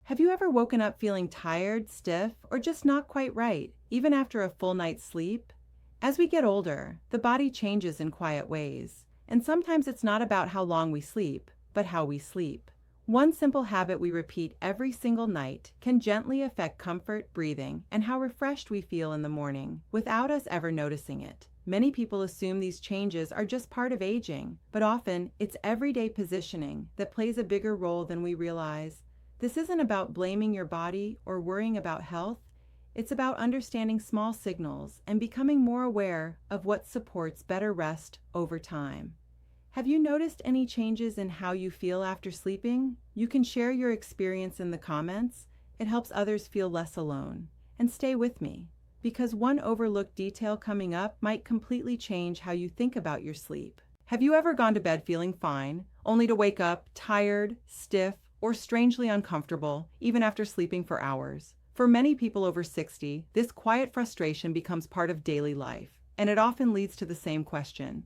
Have you ever woken up feeling tired, stiff, or just not quite right, even after a full night's sleep? As we get older, the body changes in quiet ways, and sometimes it's not about how long we sleep, but how we sleep. One simple habit we repeat every single night can gently affect comfort, breathing, and how refreshed we feel in the morning, without us ever noticing it. Many people assume these changes are just part of aging, but often it's everyday positioning that plays a bigger role than we realize. This isn't about blaming your body or worrying about health. It's about understanding small signals and becoming more aware of what supports better rest over time. Have you noticed any changes in how you feel after sleeping? You can share your experience in the comments. It helps others feel less alone. And stay with me, because one overlooked detail coming up might completely change how you think about your sleep. Have you ever gone to bed feeling fine, only to wake up tired, stiff, or strangely uncomfortable, even after sleeping for hours? For many people over 60, this quiet frustration becomes part of daily life, and it often leads to the same question: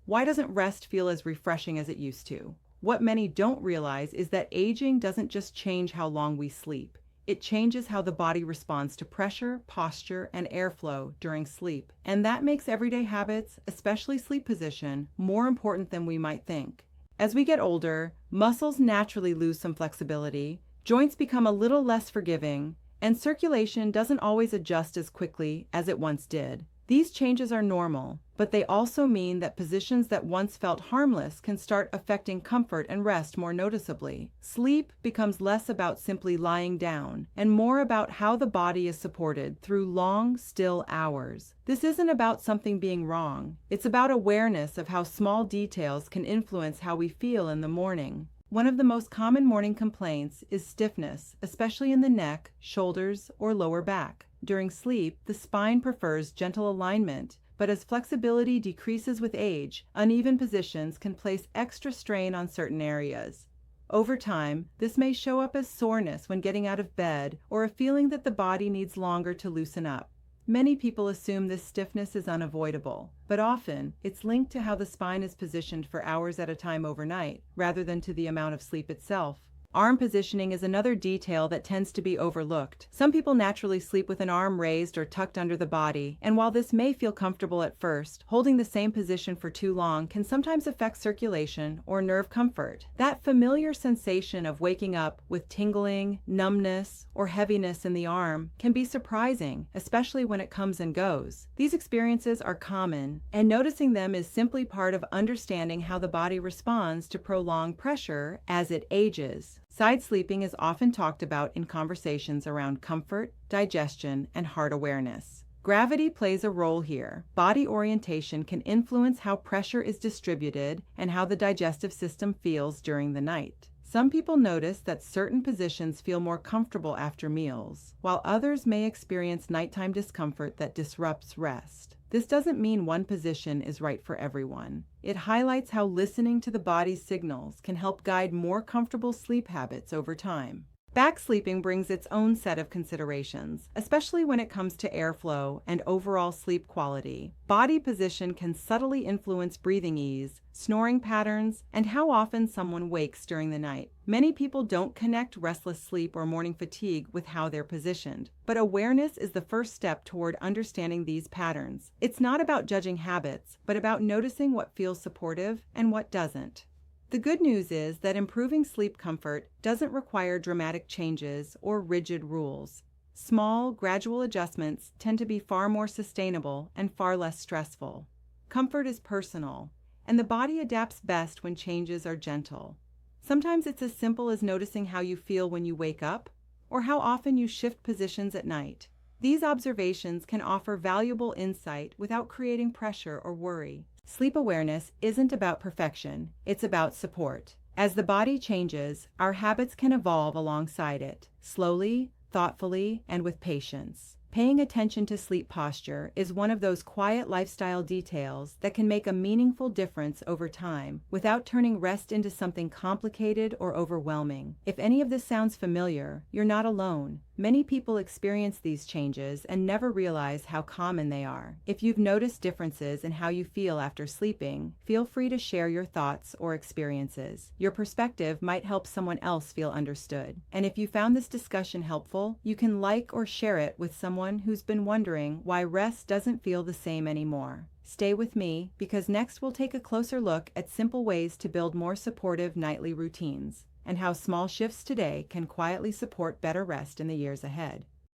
why doesn't rest feel as refreshing as it used to? What many don't realize is that aging doesn't just change how long we sleep. It changes how the body responds to pressure, posture, and airflow during sleep. And that makes everyday habits, especially sleep position, more important than we might think. As we get older, muscles naturally lose some flexibility, joints become a little less forgiving, and circulation doesn't always adjust as quickly as it once did. These changes are normal, but they also mean that positions that once felt harmless can start affecting comfort and rest more noticeably. Sleep becomes less about simply lying down and more about how the body is supported through long, still hours. This isn't about something being wrong. It's about awareness of how small details can influence how we feel in the morning. One of the most common morning complaints is stiffness, especially in the neck, shoulders, or lower back. During sleep, the spine prefers gentle alignment, but as flexibility decreases with age, uneven positions can place extra strain on certain areas. Over time, this may show up as soreness when getting out of bed or a feeling that the body needs longer to loosen up. Many people assume this stiffness is unavoidable, but often it's linked to how the spine is positioned for hours at a time overnight, rather than to the amount of sleep itself. Arm positioning is another detail that tends to be overlooked. Some people naturally sleep with an arm raised or tucked under the body, and while this may feel comfortable at first, holding the same position for too long can sometimes affect circulation or nerve comfort. That familiar sensation of waking up with tingling, numbness, or heaviness in the arm can be surprising, especially when it comes and goes. These experiences are common, and noticing them is simply part of understanding how the body responds to prolonged pressure as it ages. Side sleeping is often talked about in conversations around comfort, digestion, and heart awareness. Gravity plays a role here. Body orientation can influence how pressure is distributed and how the digestive system feels during the night. Some people notice that certain positions feel more comfortable after meals, while others may experience nighttime discomfort that disrupts rest. This doesn't mean one position is right for everyone. It highlights how listening to the body's signals can help guide more comfortable sleep habits over time. Back sleeping brings its own set of considerations, especially when it comes to airflow and overall sleep quality. Body position can subtly influence breathing ease, snoring patterns, and how often someone wakes during the night. Many people don't connect restless sleep or morning fatigue with how they're positioned, but awareness is the first step toward understanding these patterns. It's not about judging habits, but about noticing what feels supportive and what doesn't. The good news is that improving sleep comfort doesn't require dramatic changes or rigid rules. Small, gradual adjustments tend to be far more sustainable and far less stressful. Comfort is personal, and the body adapts best when changes are gentle. Sometimes it's as simple as noticing how you feel when you wake up, or how often you shift positions at night. These observations can offer valuable insight without creating pressure or worry. Sleep awareness isn't about perfection, it's about support. As the body changes, our habits can evolve alongside it, slowly, thoughtfully, and with patience. Paying attention to sleep posture is one of those quiet lifestyle details that can make a meaningful difference over time without turning rest into something complicated or overwhelming. If any of this sounds familiar, you're not alone. Many people experience these changes and never realize how common they are. If you've noticed differences in how you feel after sleeping, feel free to share your thoughts or experiences. Your perspective might help someone else feel understood. And if you found this discussion helpful, you can like or share it with someone who's been wondering why rest doesn't feel the same anymore. Stay with me, because next we'll take a closer look at simple ways to build more supportive nightly routines, and how small shifts today can quietly support better rest in the years ahead.